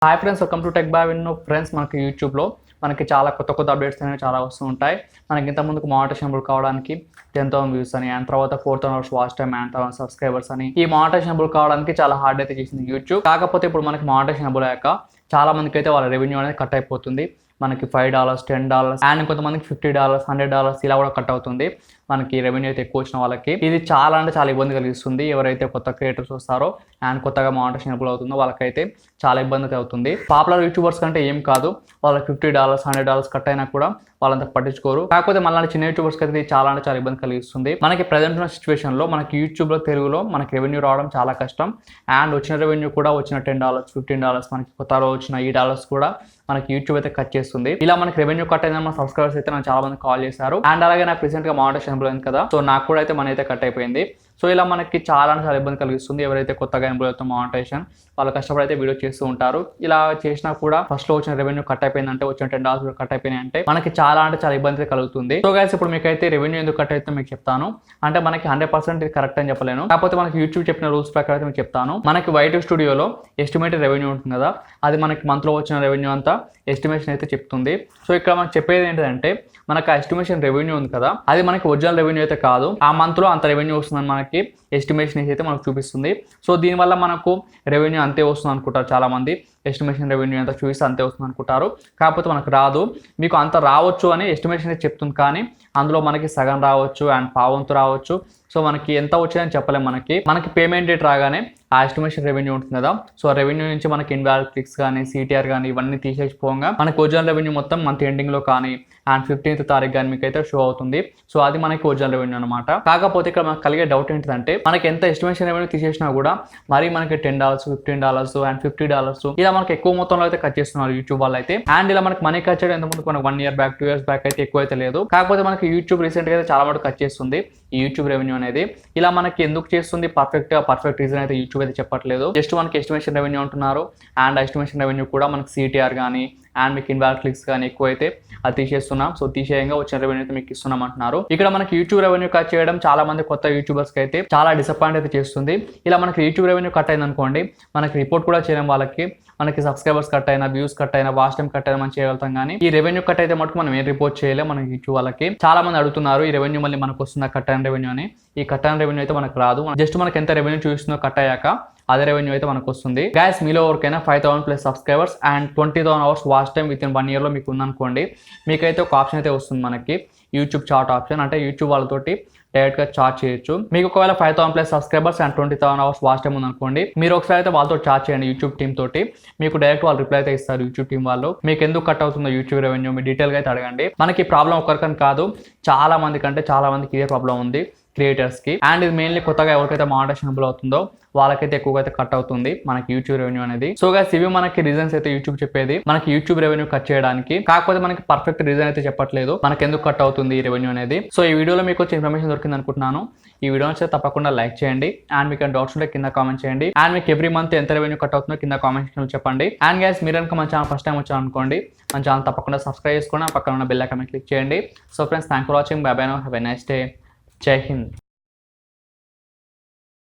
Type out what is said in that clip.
Hi friends, welcome to tech boy Vinnu. Friends, మనకి యూట్యూబ్లో మనకి చాలా కొత్త అప్డేట్స్ అనేవి చాలా వస్తూ ఉంటాయి. మనకి ఇంతకుముందుకు మానిటైజేషన్ కావడానికి 10,000 వ్యూస్ అని, అండ్ తర్వాత 4,000 hours watch time and 1,000 subscribers అని ఈ మానిటైజేషన్ కావడానికి చాలా హార్డ్ అయితే చేసింది యూట్యూబ్. కాకపోతే ఇప్పుడు మనకి మానిటైజేషన్ అయ్యాక చాలా మందికి అయితే వాళ్ళ రెవెన్యూ అనేది కట్ అయిపోతుంది. మనకి $5, $10 అండ్ కొంతమందికి $50, $100 ఇలా కూడా కట్ అవుతుంది. మనకి రెవెన్యూ అయితే ఎక్కువ వచ్చిన వాళ్ళకి ఇది చాలా అంటే చాలా ఇబ్బంది కలిగిస్తుంది. ఎవరైతే కొత్త క్రియేటర్స్ వస్తారో అండ్ కొత్తగా మానిటైజేషన్ అవుతుందో వాళ్ళకైతే చాలా ఇబ్బంది అయితే అవుతుంది. పాపులర్ యూట్యూబర్స్ కంటే ఏం కాదు, వాళ్ళకి $50, $100 కట్ అయినా కూడా వాళ్ళంతా పట్టించుకోరు. కాకపోతే మళ్ళీ చిన్న యూట్యూబర్స్కి అయితే చాలా అంటే చాలా ఇబ్బంది కలిగిస్తుంది. మనకి ప్రజెంట్ ఉన్న సిచ్యువేషన్ లో మనకి యూట్యూబ్లో తెలుగులో మనకి రెవెన్యూ రావడం చాలా కష్టం. అండ్ వచ్చిన రెవెన్యూ కూడా వచ్చిన $10, $15 మనకి కొత్తలో వచ్చిన $8 కూడా మనకి యూట్యూబ్ అయితే కట్ చేస్తుంది. ఇలా మనకి రెవెన్యూ కట్ అయిన మన సబ్స్క్రైబర్స్ అయితే నాకు చాలా మంది కాల్ చేశారు. అండ్ అలాగే నాకు రీసెంట్ గా మానిటైజేషన్ అయింది కదా, సో నాకు కూడా అయితే మనీ అయితే కట్ అయిపోయింది. సో ఇలా మనకి చాలా అంటే చాలా ఇబ్బంది కలిగిస్తుంది. ఎవరైతే కొత్తగా ఎన్రోల్ అవుతారో మానిటైజేషన్ వాళ్ళు కష్టపడి అయితే వీడియో చేస్తూ ఉంటారు. ఇలా చేసినా కూడా ఫస్ట్ లో వచ్చిన రెవెన్యూ కట్ అయిపోయిందంటే, వచ్చిన $10 కట్ అయిపోయినాయి అంటే మనకి చాలా అంటే చాలా ఇబ్బంది కలుగుతుంది. సో గైస్, ఇప్పుడు మీకు అయితే రెవెన్యూ ఎందుకు కట్ అయితే మీకు చెప్తాను. అంటే మనకి 100% ఇది కరెక్ట్ అని చెప్పలేను, కాకపోతే మనకి యూట్యూబ్ చెప్పిన రూల్స్ ప్రకారం అయితే మీకు చెప్తాను. మనకి వైట్ స్టూడియోలో ఎస్టిమేటెడ్ రెవెన్యూ ఉంటుంది కదా, అది మనకి మంత్ లో వచ్చిన రెవెన్యూ అంతా ఎస్టిమేషన్ అయితే చెప్తుంది. సో ఇక్కడ మనకు చెప్పేది ఏంటంటే, మనకు ఆ ఎస్టిమేషన్ రెవెన్యూ ఉంది కదా, అది మనకి ఒరిజినల్ రెవెన్యూ అయితే కాదు. ఆ మంత్ లో అంత రెవెన్యూ వస్తుందని మనకి ఎస్టిమేషన్ అయితే మనకు చూపిస్తుంది. సో దీనివల్ల మనకు రెవెన్యూ అంతే వస్తుంది అనుకుంటారు చాలా మంది. ఎస్టిమేషన్ రెవెన్యూ అంతా చూపిస్తే అంతే వస్తుంది అనుకుంటారు, కాకపోతే మనకు రాదు. మీకు అంత రావచ్చు అని ఎస్టిమేషన్ అయితే చెప్తుంది, కానీ అందులో మనకి సగం రావచ్చు అండ్ పావంతు రావచ్చు. సో మనకి ఎంత వచ్చిందని చెప్పలేము. మనకి పేమెంట్ డేట్ రాగానే ఆ ఎస్టిమేషన్ రెవెన్యూ ఉంటుంది కదా, సో ఆ రెవెన్యూ నుంచి మనకి ఇన్వాలిడ్ క్లిక్స్ కానీ సిటిఆర్ కానీ ఇవన్నీ తీసేసిపోగా మనకి ఒరిజినల్ రెవెన్యూ మొత్తం మంత్ ఎండింగ్ లో కానీ అండ్ 15th తారీఖు కానీ మీకు అయితే షో అవుతుంది. సో అది మనకి ఒరిజినల్ రెవెన్యూ అనమాట. కాకపోతే ఇక్కడ మనకు కలిగే డౌట్ ఏంటంటే, మనకి ఎంత ఎస్టిమేషన్ రెవెన్యూ తీసేసినా కూడా మరి మనకి $10, $15 అండ్ $50 ఇలా మనకి ఎక్కువ మొత్తంలో అయితే కట్ చేస్తున్నారు యూట్యూబ్ వాళ్ళు అయితే. అండ్ ఇలా మనకి మనీ కట్ చేయడం ఎంతమంది మనకి 1 year బ్యాక్ 2 years బ్యాక్ అయితే ఎక్కువ అయితే లేదు. కాకపోతే మనకి యూట్యూబ్ రీసెంట్ గా అయితే చాలా మటుకు కట్ చేస్తుంది ఈ యూట్యూబ్ రెవెన్యూ అనేది. ఇలా మనకి ఎందుకు చేస్తుంది పర్ఫెక్ట్ రీజన్ అయితే యూట్యూబ్ అయితే చెప్పట్లేదు. జస్ట్ మనకి ఎస్టిమేషన్ రెవెన్యూ అంటున్నారు. అండ్ ఎస్టిమేషన్ రెవెన్యూ కూడా మనకి సిటిఆర్ కానీ అండ్ మీకు ఇన్వాలిడ్ క్లిక్స్ కానీ ఎక్కువ అయితే అది తీసేస్తున్నాం. సో తీసేయంగా వచ్చిన రెవెన్యూ అయితే మీకు ఇస్తున్నాం అంటున్నారు. ఇక్కడ మనకి యూట్యూబ్ రెవెన్యూ కట్ చేయడం చాలా మంది కొత్త యూట్యూబర్స్ కి అయితే చాలా డిసప్పాయింట్ అయితే చేస్తుంది. ఇలా మనకి యూట్యూబ్ రెవెన్యూ కట్ అయింది అనుకోండి, మనకి రిపోర్ట్ కూడా చేయడం వాళ్ళకి, మనకి సబ్స్క్రైబర్స్ కట్ అయినా, వ్యూస్ కట్ అయినా, వాచ్ టైం కట్ అయినా మనం చేయగలుగుతాం. కానీ ఈ రెవెన్యూ కట్ అయితే మటుకు మనం ఏం రిపోర్ట్ చేయలేం మనకి యూట్యూబ్ వాళ్ళకి. చాలా మంది అడుగుతున్నారు ఈ రెవెన్యూ మళ్ళీ మనకు వస్తుందా కట్ అయిన రెవెన్యూ అని. ఈ కట్ అయిన రెవెన్యూ అయితే మనకు రాదు. జస్ట్ మనకి ఎంత రెవెన్యూ చూపిస్తుందో కట్ అయ్యాక అదే రెవెన్యూ అయితే మనకు వస్తుంది. గైస్, మీలో ఎవరికైనా 5,000+ subscribers and 20,000 hours watch time with in 1 year లో మీకు ఉందనుకోండి, మీకైతే ఒక ఆప్షన్ అయితే వస్తుంది మనకి, యూట్యూబ్ చాట్ ఆప్షన్. అంటే యూట్యూబ్ వాళ్ళతోటి డైరెక్ట్ గా చాట్ చేయొచ్చు. మీకు ఒకవేళ 5,000+ subscribers and 20,000 hours watch time ఉందనుకోండి, మీరు ఒకసారి అయితే వాళ్ళతో చాట్ చేయండి యూట్యూబ్ టీమ్ తోటి. మీకు డైరెక్ట్ వాళ్ళు రిప్లై అయితే ఇస్తారు యూట్యూబ్ టీమ్ వాళ్ళు. మీకు ఎందుకు కట్ అవుతుందో యూట్యూబ్ రెవెన్యూ మీ డీటెయిల్ గా అయితే అడగండి. మనకి ప్రాబ్లం ఒకరికని కాదు, చాలా మందికి ఇదే ప్రాబ్లం ఉంది క్రియేటర్స్ కి. అండ్ ఇది మెయిన్లీ కొత్తగా ఎవరికైతే మానిటైజేషన్ అవుతుందో వాళ్ళకైతే ఎక్కువగా అయితే కట్ అవుతుంది మనకి యూట్యూబ్ రెవెన్యూ అనేది. సో గైస్, ఇవి మనకి రీజన్స్ అయితే యూట్యూబ్ చెప్పేది మనకి యూట్యూబ్ రెవెన్యూ కట్ చేయడానికి. కాకపోతే మనకి పర్ఫెక్ట్ రీజన్ అయితే చెప్పట్లేదు మనకి ఎందుకు కట్ అవుతుంది ఈ రెవెన్యూ అనేది. సో ఈ వీడియోలో మీకు వచ్చే ఇన్ఫర్మేషన్ దొరికింది అనుకుంటున్నాను. ఈ వీడియో నచ్చితే తప్పకుండా లైక్ చేయండి. అండ్ మీకు డౌట్స్ ఉంటే కింద కామెంట్ చేయండి. అండ్ మీకు ఎవ్రీ మంత్ ఎంత రెవెన్యూ కట్ అవుతుందో కింద కామెంట్ సెక్షన్ లో చెప్పండి. అండ్ గైస్, మీరు కనుక మన ఛానల్ ఫస్ట్ టైం వచ్చారు అనుకోండి, మన ఛానల్ తప్పకుండా సబ్స్క్రైబ్ చేసుకోండి, పక్కన ఉన్న బెల్ ఐకాన్ క్లిక్ చేయండి. So friends, thank for watching. By by now, have a nice day. జై హింద్.